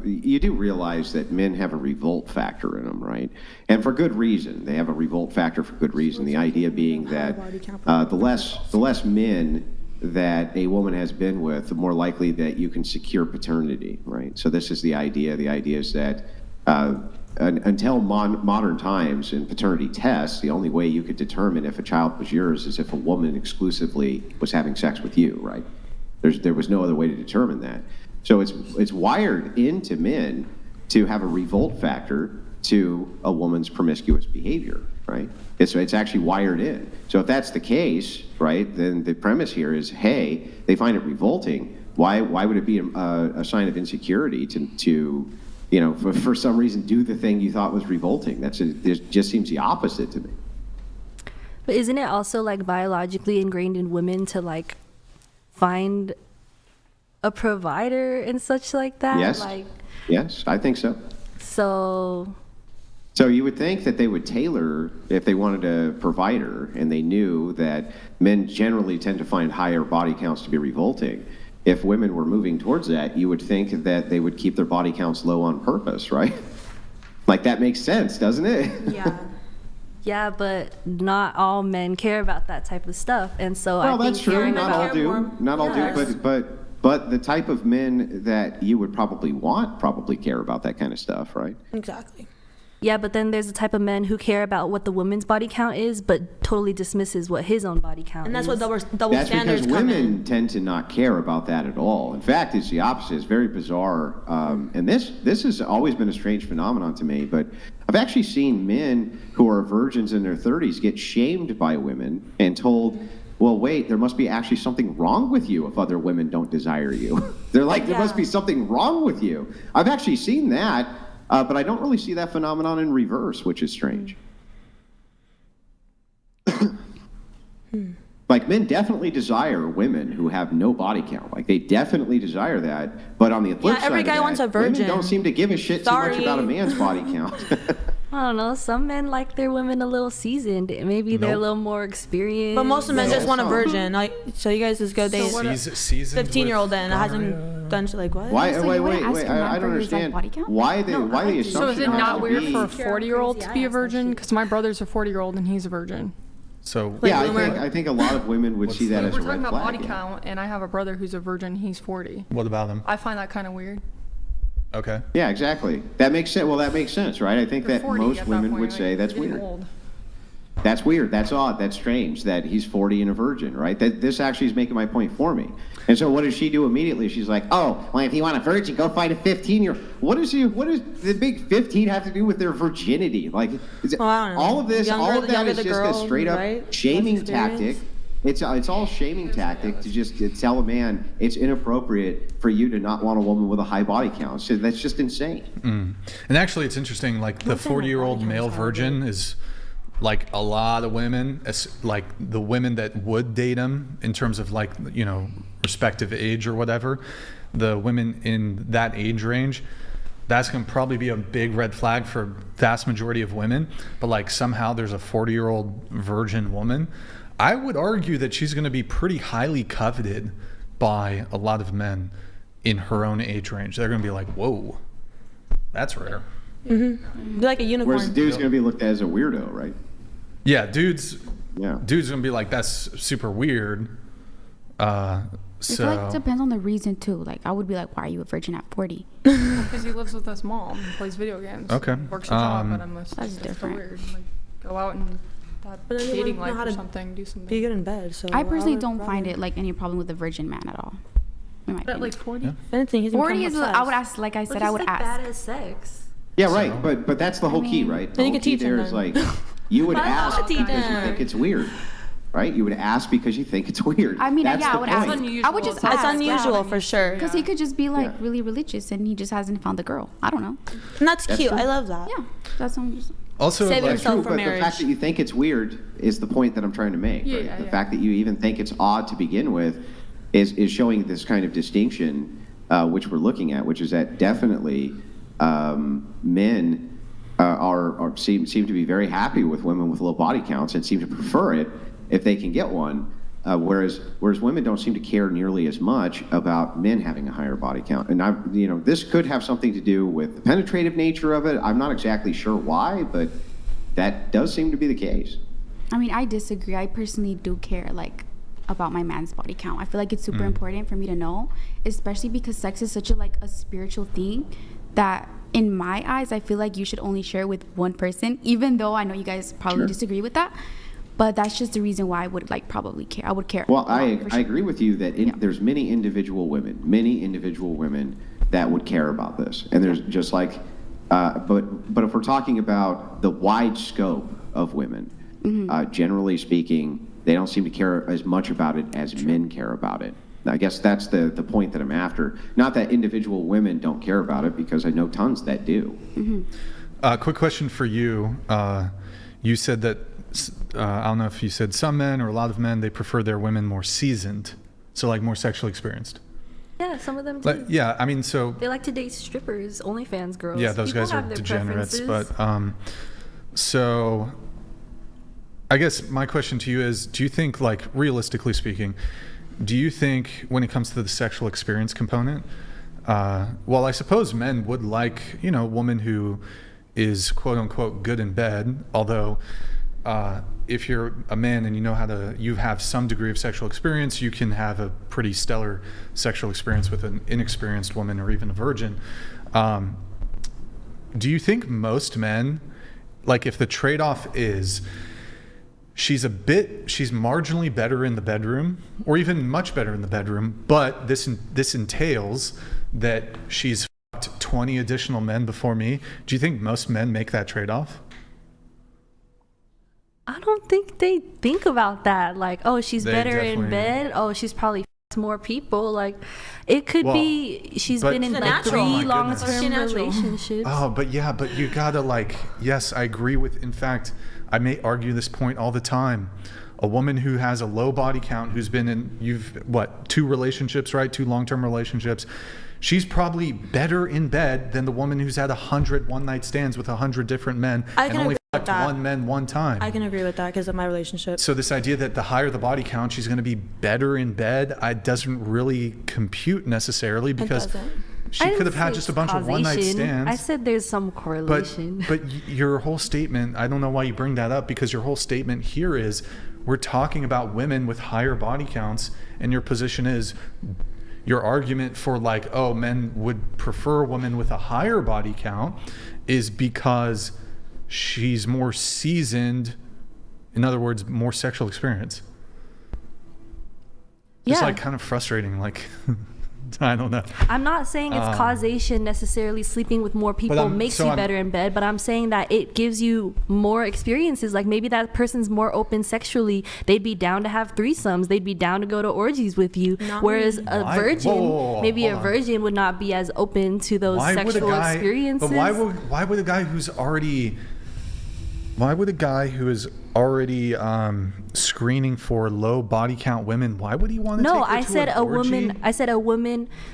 you do realize that men have a revolt factor in them, right? And for good reason. They have a revolt factor for good reason. The idea being that the less men that a woman has been with, the more likely that you can secure paternity, right? So this is the idea. The idea is that until modern times in paternity tests, the only way you could determine if a child was yours is if a woman exclusively was having sex with you, right? There was no other way to determine that. So it's wired into men to have a revolt factor to a woman's promiscuous behavior, right? It's actually wired in. So if that's the case, right, then the premise here is, hey, they find it revolting. Why would it be a sign of insecurity to for some reason do the thing you thought was revolting? It just seems the opposite to me. But isn't it also like biologically ingrained in women to like find a provider and such like that? Yes, I think so. So you would think that they would tailor, if they wanted a provider and they knew that men generally tend to find higher body counts to be revolting. If women were moving towards that, you would think that they would keep their body counts low on purpose, right? Like that makes sense, doesn't it? Yeah. Yeah, but not all men care about that type of stuff. And so well, I think that's true. Not all do. Not all do, but the type of men that you would probably want probably care about that kind of stuff, right? Exactly. Yeah, but then there's the type of men who care about what the woman's body count is, but totally dismisses what his own body count is. And that's what double that's standards because come women in. tend to not care about that at all. In fact, it's the opposite. It's very bizarre. And this has always been a strange phenomenon to me, but I've actually seen men who are virgins in their 30s get shamed by women and told, well, wait, there must be actually something wrong with you if other women don't desire you. They're like, there must be something wrong with you. I've actually seen that. But I don't really see that phenomenon in reverse, which is strange. Like men definitely desire women who have no body count. Like they definitely desire that. But on the flip side every of guy that, wants a virgin. women don't seem to give a shit too much about a man's body count. I don't know. Some men like their women a little seasoned. Maybe they're a little more experienced. But most of men just want a virgin. Like, so you guys just go date a 15-year-old then that hasn't done shit like what? Why? So wait. I don't understand. Why the assumption? So is it not weird for a 40-year-old to be a crazy virgin? Because my brother's a 40-year-old and he's a virgin. So yeah, I think a lot of women would see that as a We're red talking about flag. body count, and I have a brother who's a virgin. He's 40. what about them? I find that kind of weird. Okay. Yeah, exactly. That makes sense. Well, that makes sense, right? I think You're that 40 most at that women point, would like, say that's you're getting weird. old. That's weird. That's odd. That's strange that he's 40 and a virgin, right? This actually is making my point for me. And so what does she do immediately? She's like, oh, well, if you want a virgin, go find a 15-year-old. What does the big 15 have to do with their virginity? Like, I don't know. all of that is just a straight up right? shaming Less tactic. experience. It's all shaming tactic to tell a man it's inappropriate for you to not want a woman with a high body count. So that's just insane. And actually, it's interesting. Like the 40-year-old male virgin is like a lot of women, like the women that would date him in terms of like, respective age or whatever, the women in that age range, that's going to probably be a big red flag for vast majority of women. But like somehow there's a 40-year-old virgin woman. I would argue that she's going to be pretty highly coveted by a lot of men in her own age range. They're going to be like, whoa, that's rare. Mm-hmm. Be like a unicorn. Whereas the dude's going to be looked at as a weirdo, right? Yeah, dude's Yeah. going to be like, that's super weird. I feel like it depends on the reason too. Like I would be like, why are you a virgin at 40? Because he lives with his mom and plays video games. Okay. Works a job, but I'm That's different. weird. Like, go out and But then you dating wouldn't know life how or to something, do something. Be good in bed. So I personally would don't rather- find it like any problem with a virgin man at all. In my But at opinion. like 40? If anything, he's 40 is. become I would obsessed. ask. Like I said, But I just would like ask. bad as sex. Yeah, right. But that's the whole key, mean, right? The then you whole can key teach there them is then. like, you would ask teach because you them. think it's weird, right? You would ask because you think it's weird. I mean, That's yeah, the I would point. ask. I would just ask. It's unusual for sure. Because he could just be like Yeah. really religious and he just hasn't found the girl. I don't know. And that's cute. true. I love that. Yeah, that's what I'm just. Also, Saving like, That's true, yourself for but marriage. the fact that you think it's weird is the point that I'm trying to make. Yeah, right? yeah, The yeah. fact that you even think it's odd to begin with is showing this kind of distinction, which we're looking at, which is that definitely men seem to be very happy with women with low body counts and seem to prefer it if they can get one. Whereas women don't seem to care nearly as much about men having a higher body count. And this could have something to do with the penetrative nature of it. I'm not exactly sure why, but that does seem to be the case. I mean, I disagree. I personally do care, like, about my man's body count. I feel like it's super important for me to know, especially because sex is such a spiritual thing that in my eyes, I feel like you should only share with one person, even though I know you guys probably disagree with that. But that's just the reason why I would probably care. I would care. Well, I agree with you that there's many individual women that would care about this. And there's just like, but if we're talking about the wide scope of women, generally speaking, they don't seem to care as much about it as men care about it. I guess that's the point that I'm after. Not that individual women don't care about it, because I know tons that do. Quick question for you. You said that, I don't know if you said some men or a lot of men, they prefer their women more seasoned, so like more sexually experienced. Yeah, some of them do. Like, yeah, I mean, so they like to date strippers, OnlyFans girls. yeah, those People guys are have their degenerates. preferences. But so I guess my question to you is, do you think, like, realistically speaking, do you think when it comes to the sexual experience component, well, I suppose men would like, a woman who is quote unquote good in bed, although if you're a man and you have some degree of sexual experience, you can have a pretty stellar sexual experience with an inexperienced woman or even a virgin. Do you think most men, like, if the trade-off is she's marginally better in the bedroom, or even much better in the bedroom, but this entails that she's fucked 20 additional men before me, do you think most men make that trade-off? I don't think they think about that. Like, oh, she's better in bed. Oh, she's probably f***ed more people. Like, it could be she's been in like 3 long-term relationships. Oh, but you gotta yes, I agree with, in fact, I may argue this point all the time. A woman who has a low body count, who's been in, 2 relationships, right? 2 long-term relationships. She's probably better in bed than the woman who's had 100 one-night stands with 100 different men and only fucked one man one time. I can agree with that because of my relationship. So this idea that the higher the body count, she's going to be better in bed, doesn't really compute necessarily, because she could have had just a bunch of one-night stands. I said there's some correlation. But your whole statement, I don't know why you bring that up, because your whole statement here is we're talking about women with higher body counts, and your position is, your argument for men would prefer a woman with a higher body count is because she's more seasoned, in other words, more sexual experience. It's kind of frustrating, I don't know. I'm not saying it's causation necessarily. Sleeping with more people makes you better in bed, but I'm saying that it gives you more experiences. Like, maybe that person's more open sexually. They'd be down to have threesomes. They'd be down to go to orgies with you. Whereas a virgin, maybe a virgin would not be as open to those sexual experiences. But why would a guy who is already screening for low body count women, why would he want to take her to an orgy?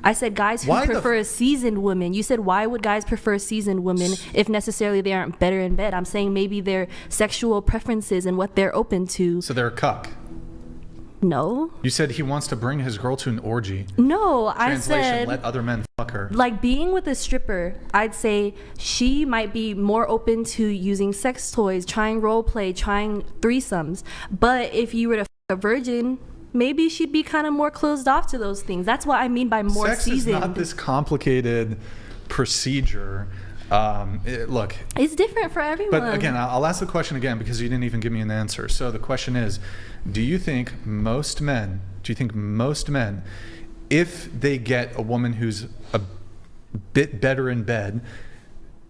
I said guys who prefer a seasoned woman. You said, why would guys prefer seasoned women if necessarily they aren't better in bed? I'm saying maybe their sexual preferences and what they're open to. So they're a cuck. No. You said he wants to bring his girl to an orgy. No, Translation, I said, let other men fuck her. Like, being with a stripper, I'd say she might be more open to using sex toys, trying role play, trying threesomes. But if you were to fuck a virgin, maybe she'd be kind of more closed off to those things. That's what I mean by more seasoned. Sex is not this complicated procedure. Look, it's different for everyone. But again, I'll ask the question again because you didn't even give me an answer. So the question is, do you think most men, if they get a woman who's a bit better in bed,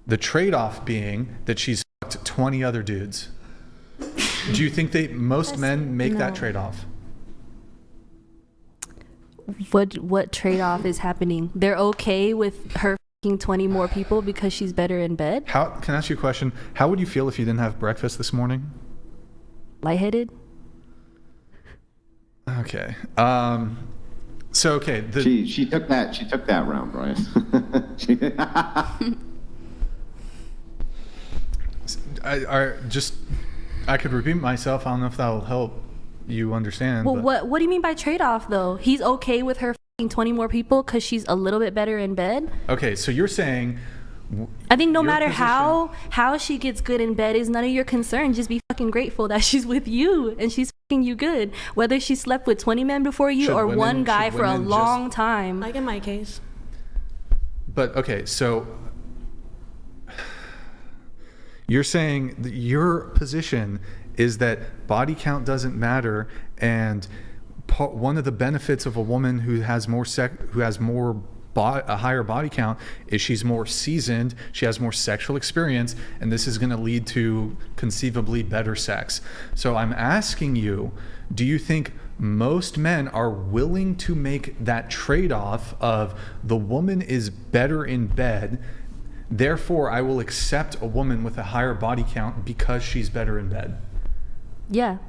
the trade-off being that she's fucked 20 other dudes, do you think most men make that trade-off? What trade-off is happening? They're okay with her 20 more people because she's better in bed? Can I ask you a question? How would you feel if you didn't have breakfast this morning? Lightheaded? Okay. She took that round, Brian. I could repeat myself. I don't know if that will help. you understand. Well, what do you mean by trade-off though? He's okay with her fucking 20 more people because she's a little bit better in bed? Okay, so you're saying... I think no matter how she gets good in bed is none of your concern. Just be fucking grateful that she's with you and she's fucking you good. Whether she slept with 20 men before you or one guy for a long time. Like in my case. But okay, so you're saying that your position is that body count doesn't matter, and one of the benefits of a woman who has a higher body count is she's more seasoned, she has more sexual experience, and this is going to lead to conceivably better sex. So I'm asking you, do you think most men are willing to make that trade-off of the woman is better in bed, therefore I will accept a woman with a higher body count because she's better in bed? Yeah.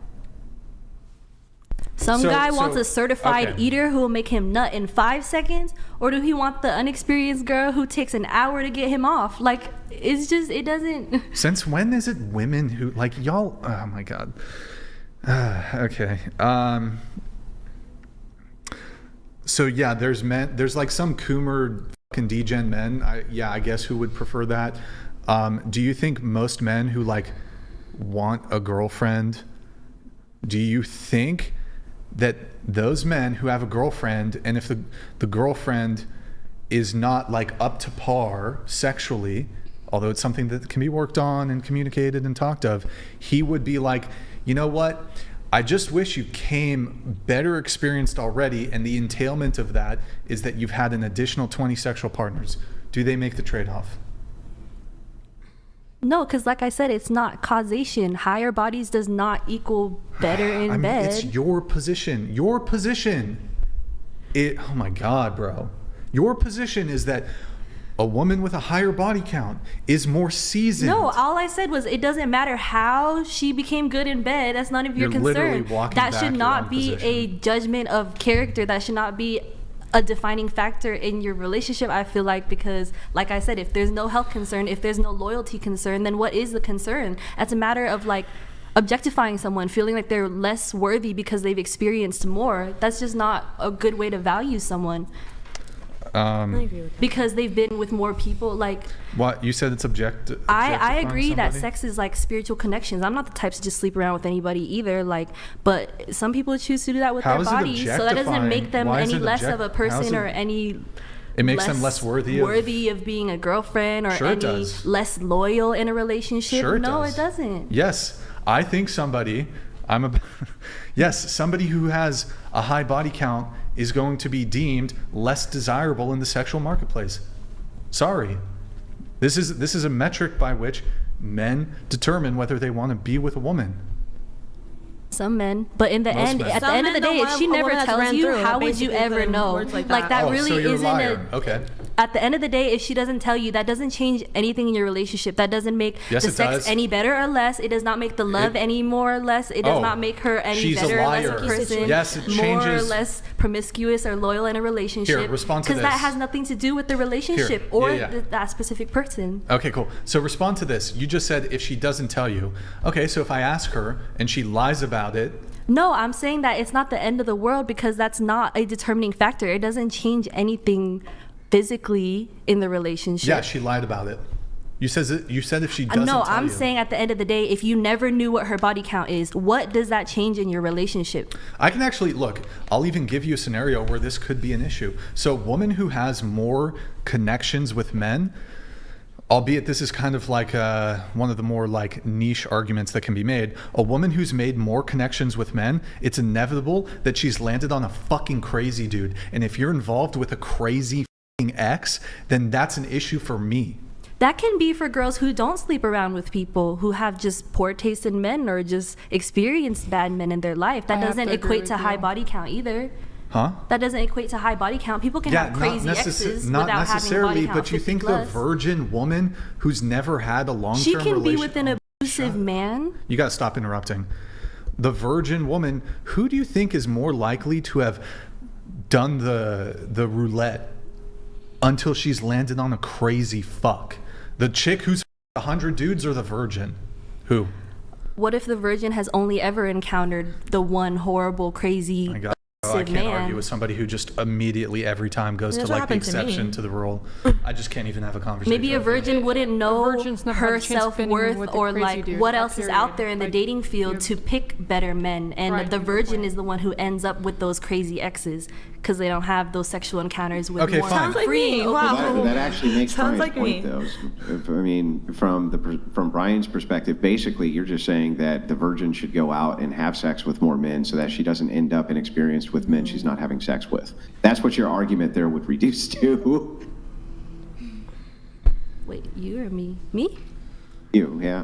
Some guy wants a certified eater who will make him nut in 5 seconds, or do he want the unexperienced girl who takes an hour to get him off? Like, it's just, it doesn't... Since when is it women who, like, y'all, oh my God. Okay. So yeah, there's like some Coomer fucking degen men, I guess, who would prefer that. Do you think most men who like want a girlfriend, do you think that those men who have a girlfriend, and if the girlfriend is not like up to par sexually, although it's something that can be worked on and communicated and talked of, he would be like, you know what? I just wish you came better experienced already, and the entailment of that is that you've had an additional 20 sexual partners. Do they make the trade-off? No, because like I said, it's not causation. Higher bodies does not equal better in bed. It's your position. Your position. Oh my God, bro. Your position is that a woman with a higher body count is more seasoned. No, all I said was it doesn't matter how she became good in bed. That's none of your concern. That should not be a judgment of character. That should not be a defining factor in your relationship, I feel like, because like I said, if there's no health concern, if there's no loyalty concern, then what is the concern? That's a matter of like objectifying someone, feeling like they're less worthy because they've experienced more. That's just not a good way to value someone. I agree with that. Because they've been with more people. Like, what you said, it's objective. I agree that sex is like spiritual connections. I'm not the type to just sleep around with anybody either. Like, but some people choose to do that with their bodies, so that doesn't make them any less of a person or any. It makes them less worthy of being a girlfriend or any less loyal in a relationship. No, it doesn't. Yes, I think somebody who has a high body count is going to be deemed less desirable in the sexual marketplace. Sorry. This is a metric by which men determine whether they want to be with a woman. Some men, but at the end of the day, if she never tells you, how would you ever know? Like that really isn't okay. At the end of the day, if she doesn't tell you, that doesn't change anything in your relationship. That doesn't make the sex any better or less. It does not make the love any more or less. It does not make her any better or less a person. Yes, it more or less promiscuous or loyal in a relationship. Here, respond to this. Because that has nothing to do with the relationship or that specific person. Okay, cool. So respond to this. You just said if she doesn't tell you. Okay, so if I ask her and she lies about it. No, I'm saying that it's not the end of the world because that's not a determining factor. It doesn't change anything physically in the relationship. Yeah, she lied about it. You said if she doesn't tell you. I'm saying at the end of the day, if you never knew what her body count is, what does that change in your relationship? I can actually, look, I'll even give you a scenario where this could be an issue. So a woman who has more connections with men, albeit this is kind of like one of the more like niche arguments that can be made. A woman who's made more connections with men, it's inevitable that she's landed on a fucking crazy dude. And if you're involved with a crazy ex, then that's an issue for me. That can be for girls who don't sleep around with people who have just poor taste in men or just experienced bad men in their life. That doesn't equate to high body count either. Huh? That doesn't equate to high body count. People can have crazy exes not without necessarily, having body count but you think the virgin woman who's never had a long-term relationship... She can be with an abusive man. You gotta stop interrupting. The virgin woman, who do you think is more likely to have done the roulette until she's landed on a crazy fuck? The chick who's 100 dudes or the virgin? Who? what if the virgin has only ever encountered the one horrible, crazy, My God. I abusive can't man? argue with somebody who just immediately every time goes That's to what like the happened to me. exception to the rule. I just can't even have a conversation. Maybe a with them. virgin wouldn't know virgin's never had her a chance spinning self-worth with a or crazy like dude, what that else is out period. there in the Like, dating field you- to pick better men, and Right, the good virgin point. is the one who ends up with those crazy exes because they don't have those sexual encounters with Okay, more fine. Sounds like free. me. Wow. That actually makes Sounds Brian's like point, me. though. I mean, from Brian's perspective, basically, you're just saying that the virgin should go out and have sex with more men so that she doesn't end up inexperienced with men she's not having sex with. That's what your argument there would reduce to. Wait, you or me? Me? You, yeah.